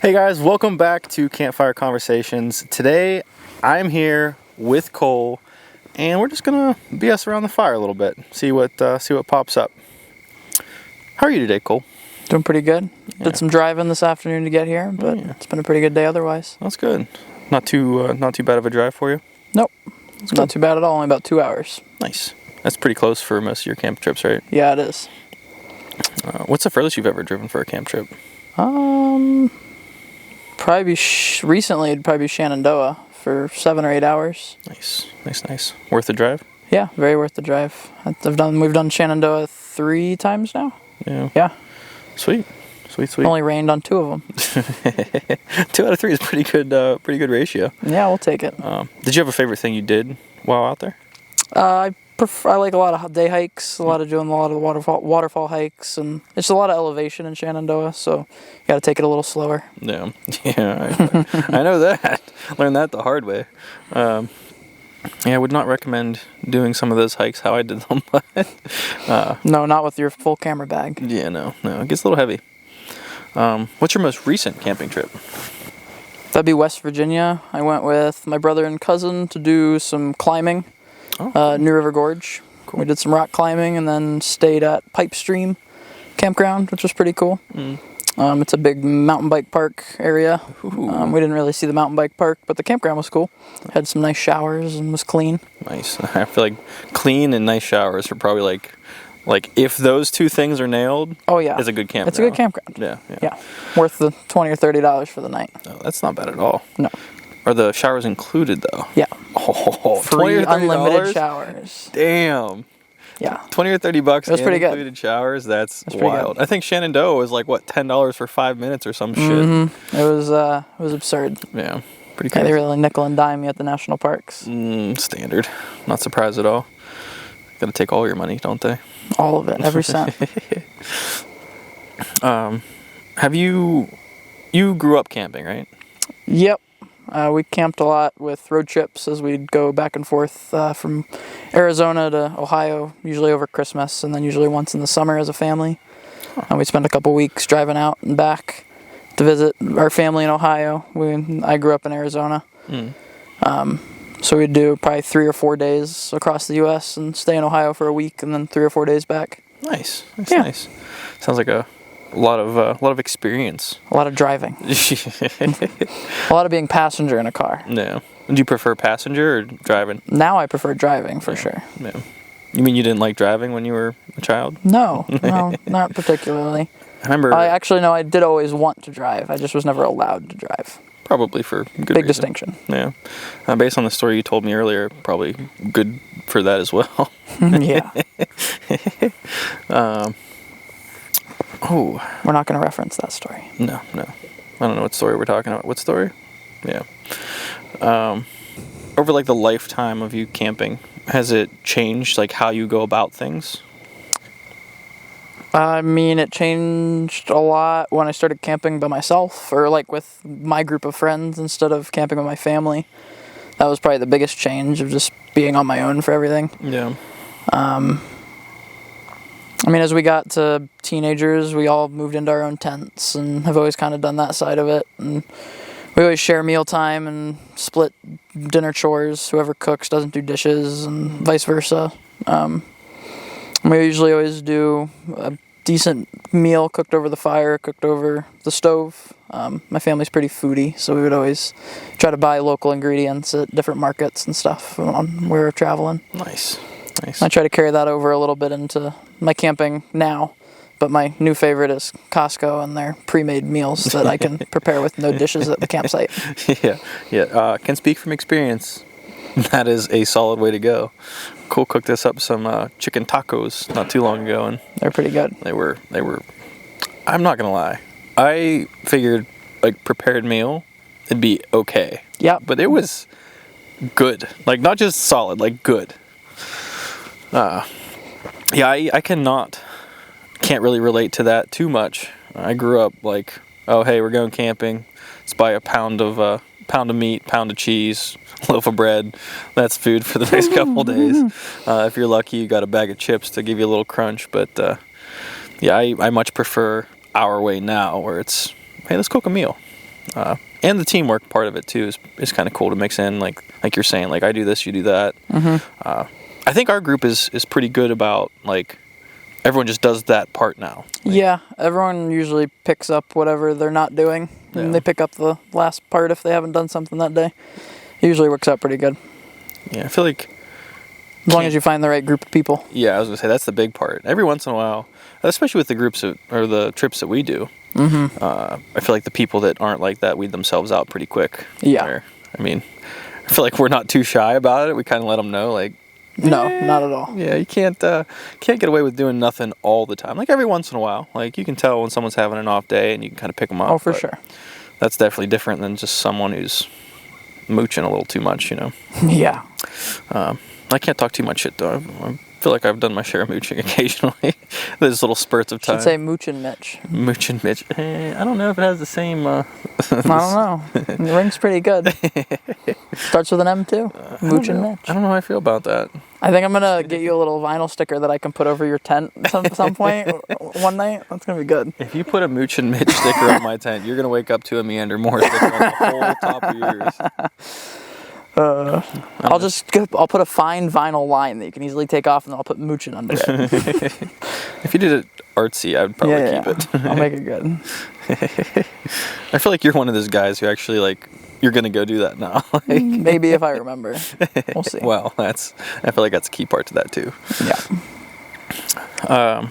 Hey guys, welcome back to Campfire Conversations. Today I'm here with Cole and we're just gonna BS around the fire a little bit, see what pops up. How are you today, Cole? Doing pretty good. Yeah. Did some driving this afternoon to get here, but It's been a pretty good day otherwise. That's good. Not too bad of a drive for you? Nope. It's not too bad at all, only about 2 hours. Nice. That's pretty close for most of your camp trips, right? Yeah, it is. What's the furthest you've ever driven for a camp trip? Probably recently it'd probably be Shenandoah for 7 or 8 hours. Nice. Worth the drive? Yeah, very worth the drive. We've done Shenandoah 3 times now. Yeah. Sweet. Only rained on 2 of them. 2 out of 3 is pretty good ratio. Yeah, we'll take it. Did you have a favorite thing you did while out there? I like a lot of day hikes, doing a lot of waterfall hikes, and it's a lot of elevation in Shenandoah, so you got to take it a little slower. Yeah, I know that. Learned that the hard way. I would not recommend doing some of those hikes how I did them. No, not with your full camera bag. Yeah, no, it gets a little heavy. What's your most recent camping trip? That'd be West Virginia. I went with my brother and cousin to do some climbing. New River Gorge. Cool. We did some rock climbing and then stayed at Pipe Stream Campground, which was pretty cool. It's a big mountain bike park area. We didn't really see the mountain bike park, but the campground was cool. Had some nice showers and was clean. Nice. I feel like clean and nice showers are probably like if those two things are nailed. Oh yeah, it's a good campground. It's a good campground. Yeah. Worth the $20 or $30 for the night. Oh, that's not bad at all. No. Are the showers included though? Yeah. Oh, free unlimited showers. Damn. Yeah. $20 or $30. It was pretty good. Included showers. That's wild. I think Shenandoah was like $10 for 5 minutes or some shit. Mm-hmm. It was absurd. Yeah. Pretty crazy. Yeah, they really nickel and dime you at the national parks. Standard. Not surprised at all. Got to take all your money, don't they? All of it. Every cent. Have you grew up camping, right? Yep. We camped a lot with road trips as we'd go back and forth from Arizona to Ohio, usually over Christmas, and then usually once in the summer as a family. And we'd spend a couple weeks driving out and back to visit our family in Ohio. I grew up in Arizona. So we'd do probably 3 or 4 days across the U.S. and stay in Ohio for a week and then 3 or 4 days back. Nice. Sounds like a lot of experience. A lot of driving. A lot of being passenger in a car. Yeah. Do you prefer passenger or driving? Now I prefer driving for sure. Yeah. You mean you didn't like driving when you were a child? No, not particularly. I remember. I did always want to drive. I just was never allowed to drive. Probably for good Big reason. Distinction. Yeah. Based on the story you told me earlier, probably good for that as well. Yeah. We're not going to reference that story. No. I don't know what story we're talking about. What story? Yeah. Over like the lifetime of you camping, has it changed like how you go about things? I mean, it changed a lot when I started camping by myself or like with my group of friends instead of camping with my family. That was probably the biggest change of just being on my own for everything. Yeah. I mean, as we got to teenagers, we all moved into our own tents and have always kind of done that side of it. And we always share mealtime and split dinner chores. Whoever cooks doesn't do dishes and vice versa. We usually always do a decent meal cooked over the fire, cooked over the stove. My family's pretty foodie, so we would always try to buy local ingredients at different markets and stuff when we were traveling. Nice. I try to carry that over a little bit into my camping now, but my new favorite is Costco and their pre-made meals that I can prepare with no dishes at the campsite. Yeah. Can speak from experience. That is a solid way to go. Cole cooked us up some chicken tacos not too long ago, and they're pretty good. They were. I'm not gonna lie. I figured like prepared meal, it'd be okay. Yeah. But it was good. Like not just solid, like good. I can't really relate to that too much. I grew up like, oh hey, we're going camping. Let's buy a pound of meat, pound of cheese, loaf of bread. That's food for the next couple days. If you're lucky, you got a bag of chips to give you a little crunch. But I much prefer our way now, where it's, hey, let's cook a meal. And the teamwork part of it too is kind of cool to mix in. Like you're saying, like I do this, you do that. I think our group is pretty good about like everyone just does that part now. Like, yeah, everyone usually picks up whatever they're not doing, and they pick up the last part if they haven't done something that day. It usually works out pretty good. Yeah, I feel like as long as you find the right group of people. Yeah, I was gonna say that's the big part. Every once in a while, especially with the groups or the trips that we do, I feel like the people that aren't like that weed themselves out pretty quick. Yeah. I mean, I feel like we're not too shy about it. We kind of let them know, like, no, not at all. Yeah, you can't get away with doing nothing all the time. Like every once in a while, like you can tell when someone's having an off day, and you can kind of pick them up. Oh, for sure. That's definitely different than just someone who's mooching a little too much, you know. Yeah. I can't talk too much shit though. I feel like I've done my share of mooching occasionally. There's little spurts of time. Should say Mooch and Mitch. Mooch and Mitch. I don't know if it has the same. I don't know. It rings pretty good. Starts with an M too. Mooch and Mitch. I don't know how I feel about that. I think I'm gonna get you a little vinyl sticker that I can put over your tent some point one night. That's gonna be good. If you put a Mooch and Mitch sticker on my tent, you're gonna wake up to a Meander Moore sticker on the whole top of yours. I'll put a fine vinyl line that you can easily take off, and then I'll put Moochin' under it. If you did it artsy, I'd probably keep it. I'll make it good. I feel like you're one of those guys who actually like you're gonna go do that now. Like, maybe if I remember. We'll see. Well, I feel like that's a key part to that too. Yeah. How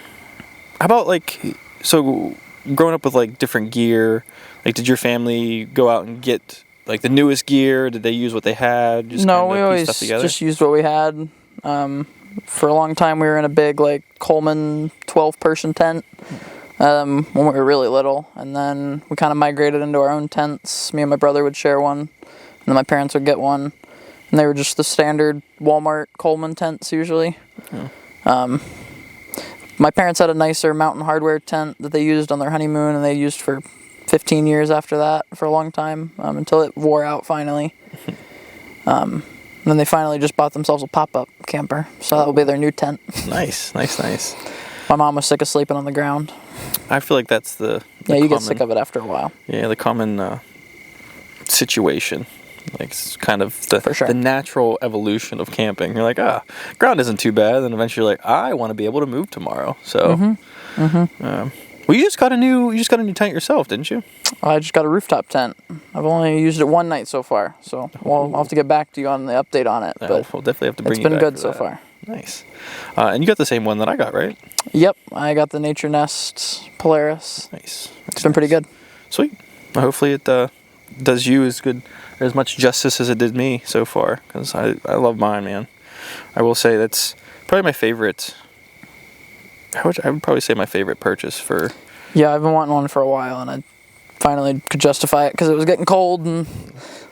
about like so growing up with like different gear? Like, did your family go out and get like the newest gear? Did they use what they had? No, we always just used what we had. For a long time, we were in a big like Coleman 12-person tent when we were really little, and then we kind of migrated into our own tents. Me and my brother would share one, and then my parents would get one, and they were just the standard Walmart Coleman tents usually. Yeah. My parents had a nicer Mountain Hardware tent that they used on their honeymoon, and they used for 15 years after that for a long time, until it wore out finally. Then they finally just bought themselves a pop-up camper, so that will be their new tent. Nice. My mom was sick of sleeping on the ground. I feel like that's the yeah, you get sick of it after a while. Yeah, the common situation. Like, it's kind of the natural evolution of camping. You're like, ground isn't too bad. Then eventually you're like, I want to be able to move tomorrow. So, well, you just got a new tent yourself, didn't you? I just got a rooftop tent. I've only used it one night so far, so I'll have to get back to you on the update on it. But we'll definitely have to bring you back. It's been good so far. Nice. And you got the same one that I got, right? Yep, I got the Nature Nest Polaris. Nice. It's been pretty good. Sweet. Hopefully it does you as much justice as it did me so far, because I love mine, man. I will say that's probably my favorite. I would probably say my favorite purchase for. Yeah, I've been wanting one for a while, and I finally could justify it because it was getting cold, and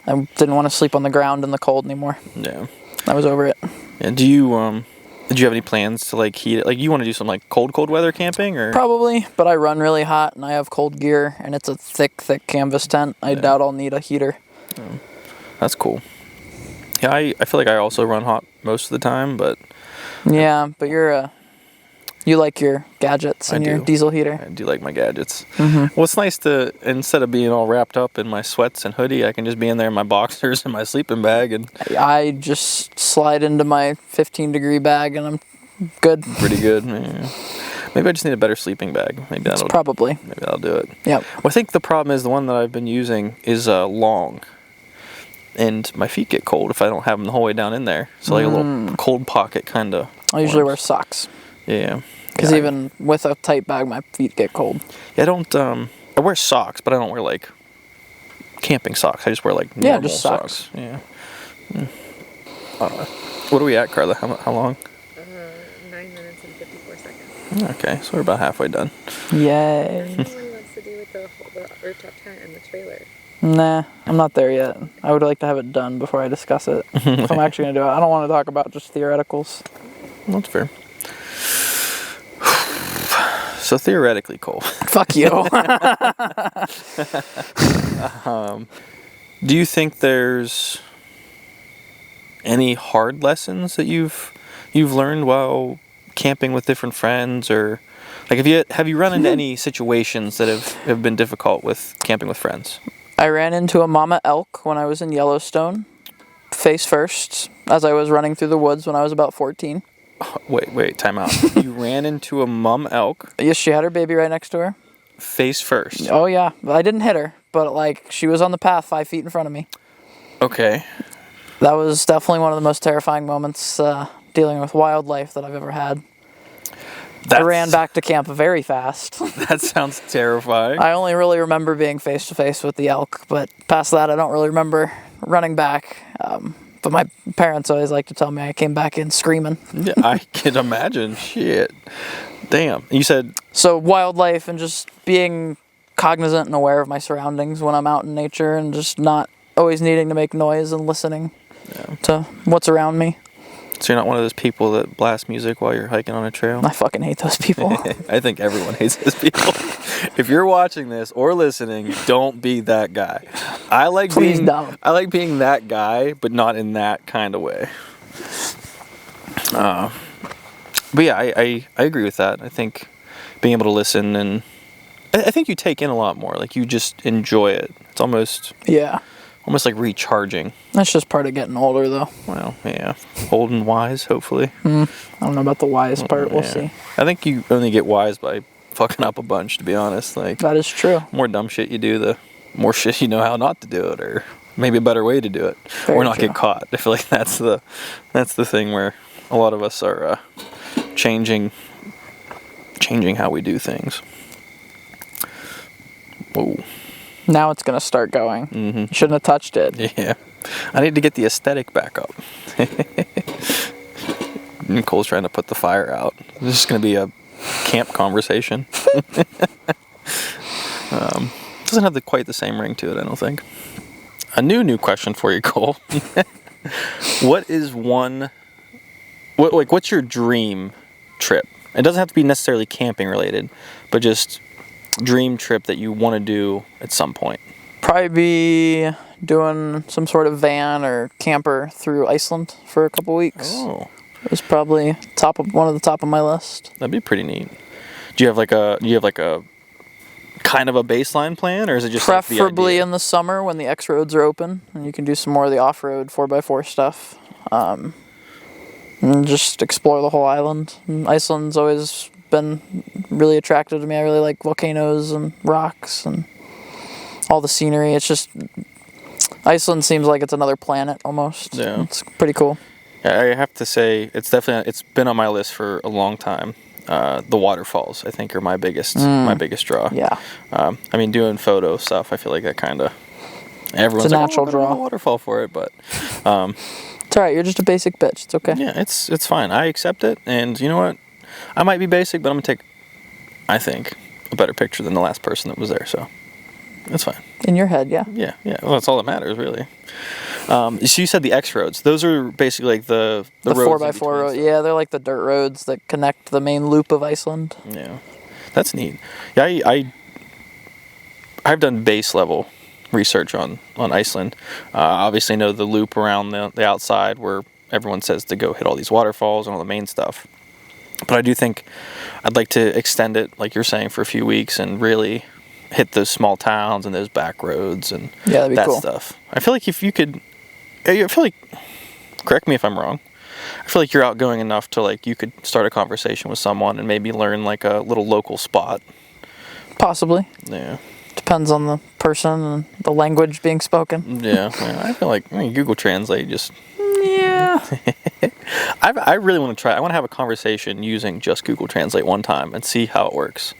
I didn't want to sleep on the ground in the cold anymore. Yeah, I was over it. And did you have any plans to like heat it? Like, you want to do some like cold weather camping, or? Probably, but I run really hot, and I have cold gear, and it's a thick canvas tent. I doubt I'll need a heater. That's cool. Yeah, I feel like I also run hot most of the time, but. Yeah, but you like your gadgets and your diesel heater. I do like my gadgets. Well, it's nice to, instead of being all wrapped up in my sweats and hoodie, I can just be in there in my boxers and my sleeping bag. And I just slide into my 15-degree bag, and I'm good. Pretty good. Yeah. Maybe I just need a better sleeping bag. Maybe that'll do it. Yep. Well, I think the problem is the one that I've been using is long. And my feet get cold if I don't have them the whole way down in there. So like a little cold pocket kind of. I usually wear socks. Yeah. Because even with a tight bag, my feet get cold. Yeah, I don't. I wear socks, but I don't wear like camping socks. I just wear like normal just socks. Yeah. What are we at, Carla? How long? 9 minutes and 54 seconds. Okay, so we're about halfway done. Yay. What he wants to do with the rooftop tent and the trailer. Nah, I'm not there yet. I would like to have it done before I discuss it. If I'm actually going to do it. I don't want to talk about just theoreticals. That's fair. So theoretically, Cole. Fuck you. Do you think there's any hard lessons that you've learned while camping with different friends, or like have you run into any situations that have been difficult with camping with friends? I ran into a mama elk when I was in Yellowstone, face first, as I was running through the woods when I was about 14. Wait, time out. You ran into a mum elk Yes, she had her baby right next to her. face first. Oh, yeah. I didn't hit her, but, like, she was on the path 5 feet in front of me. Okay. That was definitely one of the most terrifying moments dealing with wildlife that I've ever had. I ran back to camp very fast. That sounds terrifying. I only really remember being face to face with the elk, but past that, I don't really remember running back. But my parents always like to tell me I came back in screaming. Yeah, I can imagine. Shit. Damn. You said... So wildlife and just being cognizant and aware of my surroundings when I'm out in nature and just not always needing to make noise and listening to what's around me. So you're not one of those people that blast music while you're hiking on a trail? I fucking hate those people. I think everyone hates those people. If you're watching this or listening, don't be that guy. I like being that guy, but not in that kind of way. But yeah, I agree with that. I think being able to listen, and I think you take in a lot more. Like, you just enjoy it. It's almost like recharging. That's just part of getting older, though. Well, yeah. Old and wise, hopefully. I don't know about the wise part. We'll see. I think you only get wise by fucking up a bunch, to be honest. Like, that is true. The more dumb shit you do, the more shit you know how not to do it, or maybe a better way to do it, or not get caught. I feel like that's the thing where a lot of us are changing how we do things. Whoa. Now it's going to start going. Mm-hmm. You shouldn't have touched it. Yeah. I need to get the aesthetic back up. Nicole's trying to put the fire out. This is going to be a camp conversation. Doesn't have quite the same ring to it, I don't think. A new question for you, Cole. What's your dream trip? It doesn't have to be necessarily camping related, but just dream trip that you want to do at some point. Probably be doing some sort of van or camper through Iceland for a couple weeks. Oh, it was probably one of the top of my list. That'd be pretty neat. Do you have like a kind of a baseline plan, or is it just preferably in the summer when the X roads are open and you can do some more of the off-road 4x4 stuff, and just explore the whole island. And Iceland's always been really attractive to me. I really like volcanoes and rocks and all the scenery. It's just Iceland seems like it's another planet almost. Yeah, it's pretty cool. I have to say it's been on my list for a long time. The waterfalls, I think, are my biggest draw. Yeah. I mean, doing photo stuff, I feel like that kind of everyone's it's a natural draw. A waterfall for it, but it's all right. You're just a basic bitch. It's okay. Yeah, it's fine. I accept it, and you know what? I might be basic, but I'm gonna take, I think, a better picture than the last person that was there. So that's fine. In your head, yeah. Yeah. Well, that's all that matters, really. So you said the X roads. Those are basically like the roads 4x4 road. Yeah, they're like the dirt roads that connect the main loop of Iceland. Yeah, that's neat. Yeah, I've done base level research on Iceland. Obviously, know the loop around the outside where everyone says to go hit all these waterfalls and all the main stuff. But I do think I'd like to extend it, like you're saying, for a few weeks and really hit those small towns and those back roads and that cool stuff. I feel like if you could, correct me if I'm wrong, I feel like you're outgoing enough to, like, you could start a conversation with someone and maybe learn like a little local spot. Possibly. Yeah. Depends on the person and the language being spoken. Yeah. I feel like Google Translate just... Yeah. I really want to try. I want to have a conversation using just Google Translate one time and see how it works.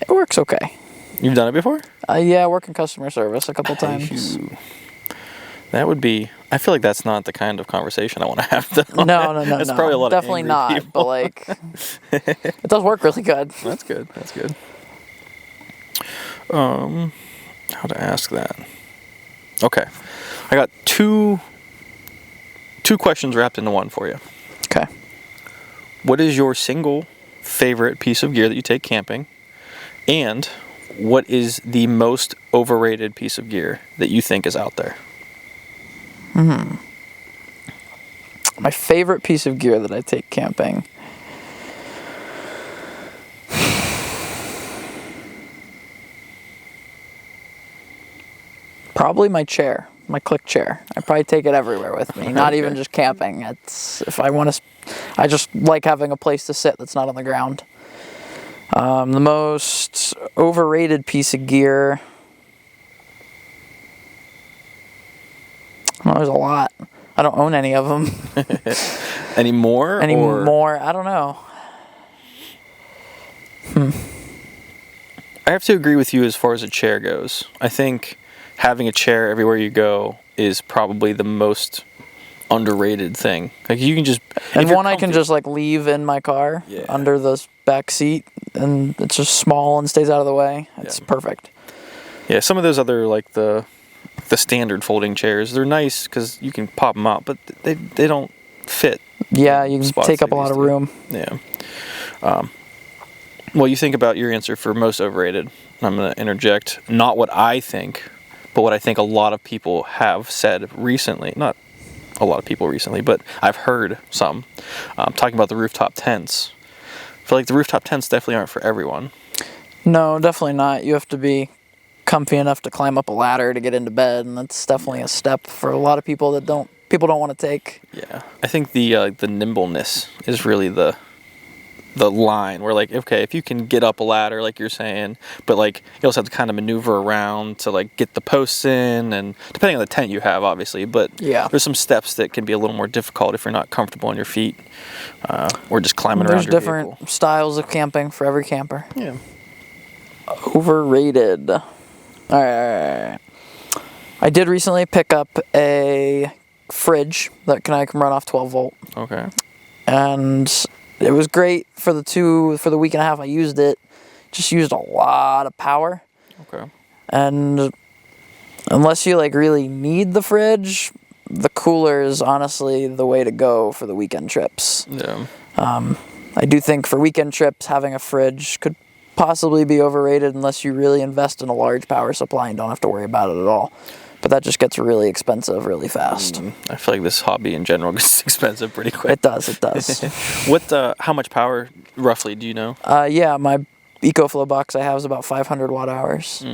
It works okay. You've done it before? Yeah, I work in customer service a couple times. That would be... I feel like that's not the kind of conversation I want to have, though. No. That's probably a lot definitely of not, people. but, like, it does work really good. That's good. How to ask that? Okay. I got two questions wrapped into one for you. Okay. What is your single favorite piece of gear that you take camping? And what is the most overrated piece of gear that you think is out there? My favorite piece of gear that I take camping. Probably my chair, my click chair. I probably take it everywhere with me, not even just camping. It's if I want to, I just like having a place to sit that's not on the ground. The most overrated piece of gear. Well, there's a lot. I don't own any of them. Any more? I don't know. I have to agree with you as far as a chair goes. I think having a chair everywhere you go is probably the most underrated thing. Like you can just and one I can just like leave in my car under the back seat, and it's just small and stays out of the way. It's perfect. Yeah, some of those other like the standard folding chairs, they're nice because you can pop them out, but they don't fit. Yeah, you can take up a lot of room. Yeah. Well, you think about your answer for most overrated. I'm going to interject not what I think, but what I think a lot of people have said recently. Not a lot of people recently, but I've heard some talking about the rooftop tents. I feel like the rooftop tents definitely aren't for everyone. No, definitely not. You have to be comfy enough to climb up a ladder to get into bed, and that's definitely a step for a lot of people that don't want to take. Yeah, I think the nimbleness is really the line where like, okay, if you can get up a ladder like you're saying, but like you also have to kind of maneuver around to like get the posts in, and depending on the tent you have obviously, but there's some steps that can be a little more difficult if you're not comfortable on your feet or just climbing around your vehicle. There's different styles of camping for every camper. Yeah. Overrated. All right. I did recently pick up a fridge that I can run off 12 volt. Okay. And it was great for the week and a half I used it. Just used a lot of power. Okay. And unless you like really need the fridge, the cooler is honestly the way to go for the weekend trips. Yeah. I do think for weekend trips having a fridge could possibly be overrated unless you really invest in a large power supply and don't have to worry about it at all. But that just gets really expensive really fast. I feel like this hobby in general gets expensive pretty quick. It does. How much power roughly do you know? Yeah, my EcoFlow box I have is about 500 watt hours.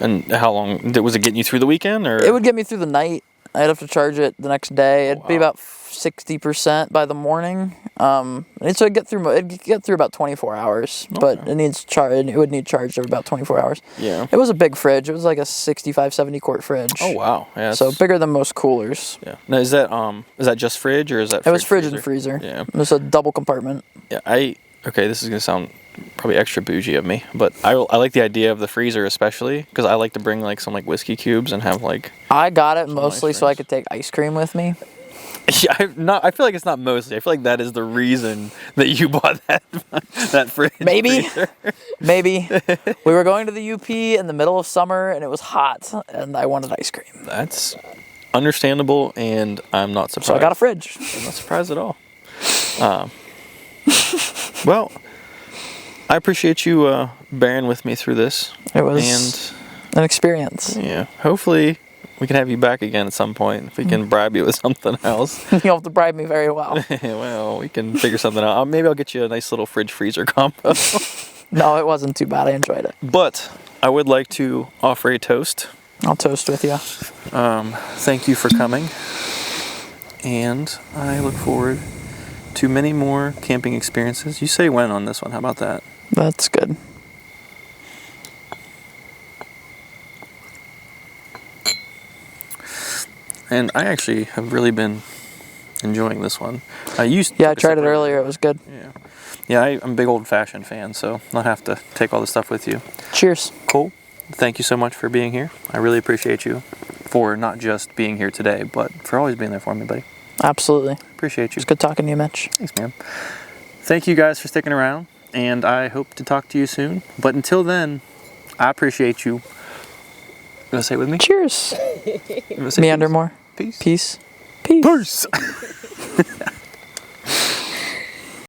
And how long was it getting you through the weekend, or? It would get me through the night. I'd have to charge it the next day. It'd be about 60% by the morning. So it'd get through about 24 hours, but it would need charged over about 24 hours. Yeah. It was a big fridge. It was like a 65, 70 quart fridge. Oh wow. Yeah. So bigger than most coolers. Yeah. Now is that just fridge, or is that? It was fridge and freezer. Yeah. It was a double compartment. Yeah. Okay, this is gonna sound probably extra bougie of me, but I like the idea of the freezer especially because I like to bring like some like whiskey cubes and have like. I got it mostly so I could take ice cream with me. Yeah, I feel like it's not mostly. I feel like that is the reason that you bought that fridge. Maybe. We were going to the UP in the middle of summer and it was hot and I wanted ice cream. That's understandable, and I'm not surprised. So I got a fridge. I'm not surprised at all. Well, I appreciate you bearing with me through this. It was an experience. Yeah, hopefully we can have you back again at some point if we can bribe you with something else. You'll have to bribe me very well. Well, we can figure something out. Maybe I'll get you a nice little fridge-freezer combo. No, it wasn't too bad. I enjoyed it. But I would like to offer a toast. I'll toast with you. Thank you for coming. And I look forward to many more camping experiences. You say when on this one. How about that? That's good. And I actually have really been enjoying this one. I tried it earlier. It was good. Yeah, I'm a big old-fashioned fan, so I'll have to take all this stuff with you. Cheers. Cole, thank you so much for being here. I really appreciate you for not just being here today, but for always being there for me, buddy. Absolutely. Appreciate you. It's good talking to you, Mitch. Thanks, man. Thank you guys for sticking around, and I hope to talk to you soon. But until then, I appreciate you. You want to say it with me? Cheers. Meander more. Peace. Peace. Peace.